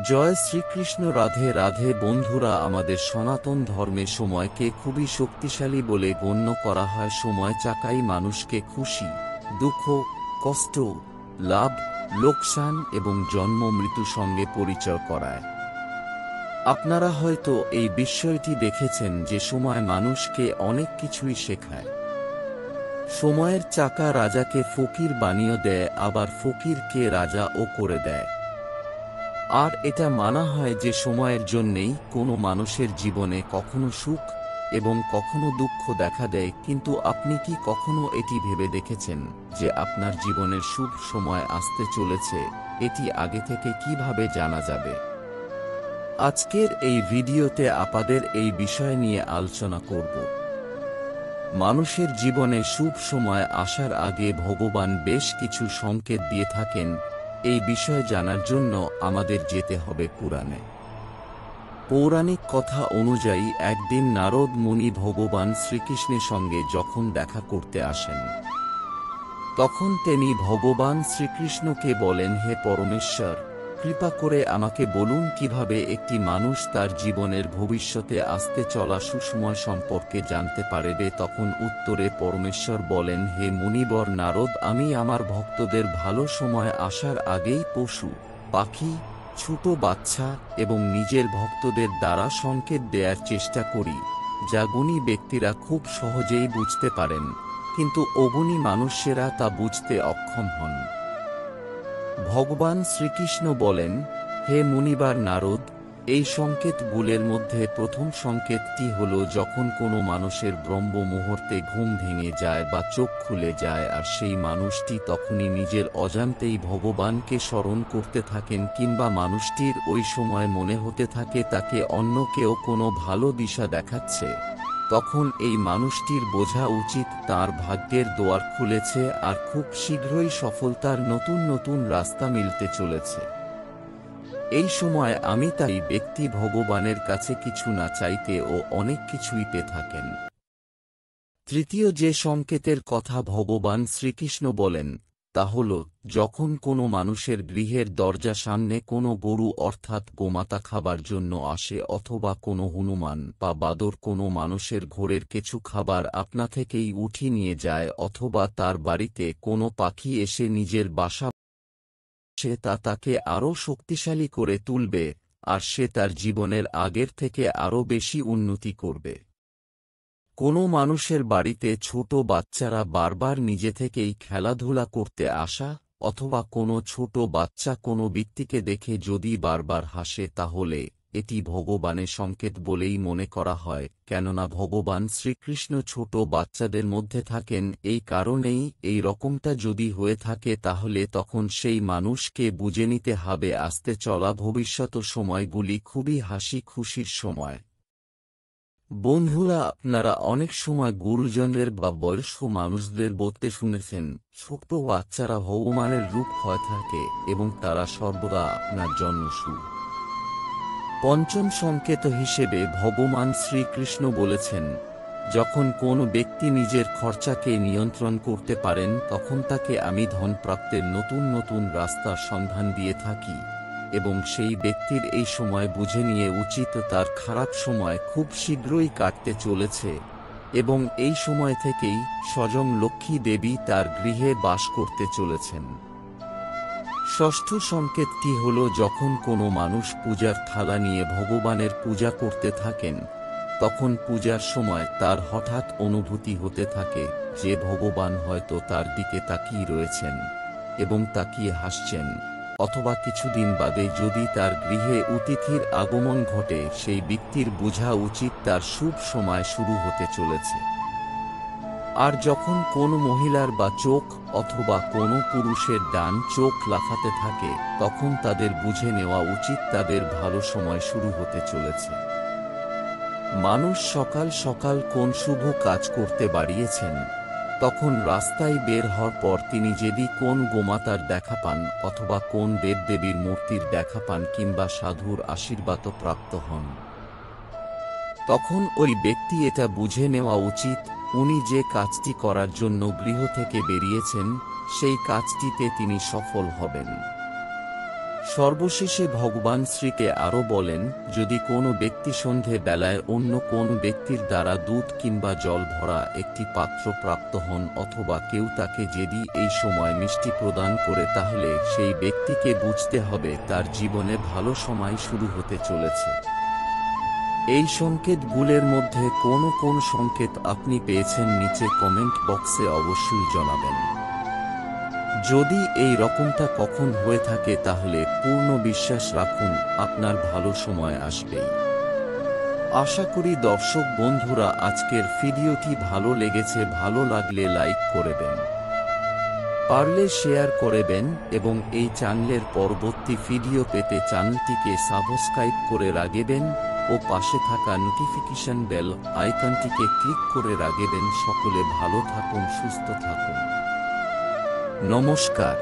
জয় শ্রীকৃষ্ণ। রাধে রাধে বন্ধুরা, আমাদের সনাতন ধর্মে সময়কে খুবই শক্তিশালী বলে গণ্য করা হয়। সময় চাকাই মানুষকে খুশি, দুঃখ, কষ্ট, লাভ, লোকসান এবং জন্ম মৃত্যু সঙ্গে পরিচয় করায়। আপনারা হয়তো এই বিষয়টি দেখেছেন যে সময় মানুষকে অনেক কিছুই শেখায়। সময়ের চাকা রাজাকে ফকির বানিয়ে দেয়, আবার ফকিরকে রাজাও করে দেয়। আর এটা মানা হয় যে সময়ের জন্যেই কোনো মানুষের জীবনে কখনো সুখ এবং কখনো দুঃখ দেখা দেয়। কিন্তু আপনি কি কখনো এটি ভেবে দেখেছেন যে আপনার জীবনের শুভ সময় আসতে চলেছে? এটি আগে থেকে কিভাবে জানা যাবে? আজকের এই ভিডিওতে আপনাদের এই বিষয় নিয়ে আলোচনা করব। মানুষের জীবনে শুভ সময় আসার আগে ভগবান বেশ কিছু সংকেত দিয়ে থাকেন। এই বিষয় জানার জন্য আমাদের যেতে হবে পুরাণে। পৌরাণিক কথা অনুযায়ী একদিন নারদ মুনি ভগবান শ্রীকৃষ্ণের সঙ্গে যখন দেখা করতে আসেন, তখন তিনি ভগবান শ্রীকৃষ্ণকে বলেন, হে পরমেশ্বর, কৃপা করে আমাকে বলুন কিভাবে একটি মানুষ তার জীবনের ভবিষ্যতে আসতে চলা সুসময় সম্পর্কে জানতে পারবে। তখন উত্তরে পরমেশ্বর বলেন, হে মুনিবর নারদ, আমি আমার ভক্তদের ভালো সময় আসার আগেই পশু, পাখি, ছোট বাচ্চা এবং নিজের ভক্তদের দ্বারা সংকেত দেওয়ার চেষ্টা করি, যা গুণী ব্যক্তিরা খুব সহজেই বুঝতে পারেন, কিন্তু অগুণী মানুষেরা তা বুঝতে অক্ষম হন। ভগবান শ্রীকৃষ্ণ বলেন, হে মুনিবার নারদ, এই সংকেতগুলোর মধ্যে প্রথম সংকেতটি হল যখন কোনো মানুষের ব্রহ্ম মুহূর্তে ঘুম ভেঙে যায় বা চোখ খুলে যায়, আর সেই মানুষটি তখনই নিজের অজান্তেই ভগবানকে স্মরণ করতে থাকেন, কিংবা মানুষটির ওই সময় মনে হতে থাকে তাকে অন্য কেউ কোনো ভালো দিশা দেখাচ্ছে। তখন এই মানুষটির বোঝা উচিত তার ভাগ্যের দোয়ার খুলেছে আর খুব শীঘ্রই সফলতার নতুন নতুন রাস্তা মিলতে চলেছে। এই সময় তাই ব্যক্তি ভগবানের কাছে কিছু না চাইতে ও অনেক কিছুই পেয়ে থাকেন। তৃতীয় যে সংকেতের কথা ভগবান শ্রীকৃষ্ণ বলেন তা হল যখন কোনো মানুষের গৃহের দরজা সামনে কোনো গরু অর্থাৎ গোমাতা খাবার জন্য আসে, অথবা কোনো হনুমান বা বাদর কোনো মানুষের ঘরের কিছু খাবার আপনা থেকেই উঠিয়ে নিয়ে যায়, অথবা তার বাড়িতে কোনো পাখি এসে নিজের বাসা সে তাকে আরও শক্তিশালী করে তুলবে, আর সে তার জীবনের আগের থেকে আরও বেশি উন্নতি করবে। কোনো মানুষের বাড়িতে ছোট বাচ্চারা বারবার নিজে থেকেই খেলাধুলা করতে আসা, অথবা কোনো ছোট বাচ্চা কোনো ব্যক্তিকে দেখে যদি বারবার হাসে, তাহলে এটি ভগবানের সংকেত বলেই মনে করা হয়, কেননা ভগবান শ্রীকৃষ্ণ ছোট বাচ্চাদের মধ্যে থাকেন। এই কারণেই এই রকমটা যদি হয়ে থাকে, তাহলে তখন সেই মানুষকে বুঝে নিতে হবে আসতে চলা ভবিষ্যৎ সময়গুলি খুবই হাসি খুশির সময়। বন্ধুরা, আপনারা অনেক সময় গুরুজনদের বা বয়স্ক মানুষদের বলতে শুনেছেন, ছোট বাচ্চারা ভগবানের রূপ হয়ে থাকে এবং তারা সর্বদা আপনার জন্য শুভ। পঞ্চম সংকেত হিসেবে ভগবান শ্রীকৃষ্ণ বলেছেন, যখন কোনো ব্যক্তি নিজের খরচাকে নিয়ন্ত্রণ করতে পারেন, তখন তাকে আমি ধন প্রাপ্তের নতুন নতুন রাস্তার সন্ধান দিয়ে থাকি, এবং সেই ব্যক্তির এই সময় বুঝে নিয়ে উচিত তার খারাপ সময় খুব শীঘ্রই কাটতে চলেছে, এবং এই সময় থেকেই স্বয়ং লক্ষ্মী দেবী তার গৃহে বাস করতে চলেছেন। ষষ্ঠ সংকেতটি হল যখন কোনো মানুষ পূজার থালা নিয়ে ভগবানের পূজা করতে থাকেন, তখন পূজার সময় তার হঠাৎ অনুভূতি হতে থাকে যে ভগবান হয়তো তার দিকে তাকিয়ে রয়েছেন এবং তাকিয়ে হাসছেন, অথবা কিছুদিন বাদে যদি তার গৃহে অতিথির আগমন ঘটে, সেই ব্যক্তির বোঝা উচিত তার শুভ সময় শুরু হতে চলেছে। আর যখন কোনো মহিলার বা চোখ অথবা কোনো পুরুষের ডান চোখ লাফাতে থাকে, তখন তাদের বুঝে নেওয়া উচিত তাদের ভালো সময় শুরু হতে চলেছে। মানুষ সকাল সকাল কোন শুভ কাজ করতে বাড়িয়েছেন, তখন রাস্তায় বের হওয়ার পর তিনি যদি কোন গোমাতার দেখা পান, অথবা কোন দেবদেবীর মূর্তির দেখা পান, কিংবা সাধুর আশীর্বাদ প্রাপ্ত হন, তখন ওই ব্যক্তি এটা বুঝে নেওয়া উচিত উনি যে কাজটি করার জন্য গৃহ থেকে বেরিয়েছেন, সেই কাজটিতে তিনি সফল হবেন। সর্বশেষে ভগবান শ্রীকে আরও বলেন, যদি কোনো ব্যক্তি সন্ধে বেলায় অন্য কোন ব্যক্তির দ্বারা দুধ কিংবা জল ভরা একটি পাত্র প্রাপ্ত হন অথবা কেউ তাকে যদি এই সময় মিষ্টি প্রদান করে, তাহলে সেই ব্যক্তিকে বুঝতে হবে তার জীবনে ভালো সময় শুরু হতে চলেছে। এই সংকেতগুলোর মধ্যে কোন সংকেত আপনি পেয়েছেন নিচে কমেন্ট বক্সে অবশ্যই জানাবেন। যদি এই রকমটা কখন হয়ে থাকে তাহলে পূর্ণ বিশ্বাস রাখুন আপনার ভালো সময় আসবেই। আশা করি দর্শক বন্ধুরা আজকের ভিডিওটি ভালো লেগেছে। ভালো লাগলে লাইক করবেন, পারলে শেয়ার করবেন এবং এই চ্যানেলের পরবর্তী ভিডিও পেতে চ্যানেলটিকে সাবস্ক্রাইব করে রাখবেন ও পাশে থাকা নোটিফিকেশন বেল আইকনটিকে ক্লিক করে রাখবেন। সকলে ভালো থাকুন, সুস্থ থাকুন। নমস্কার।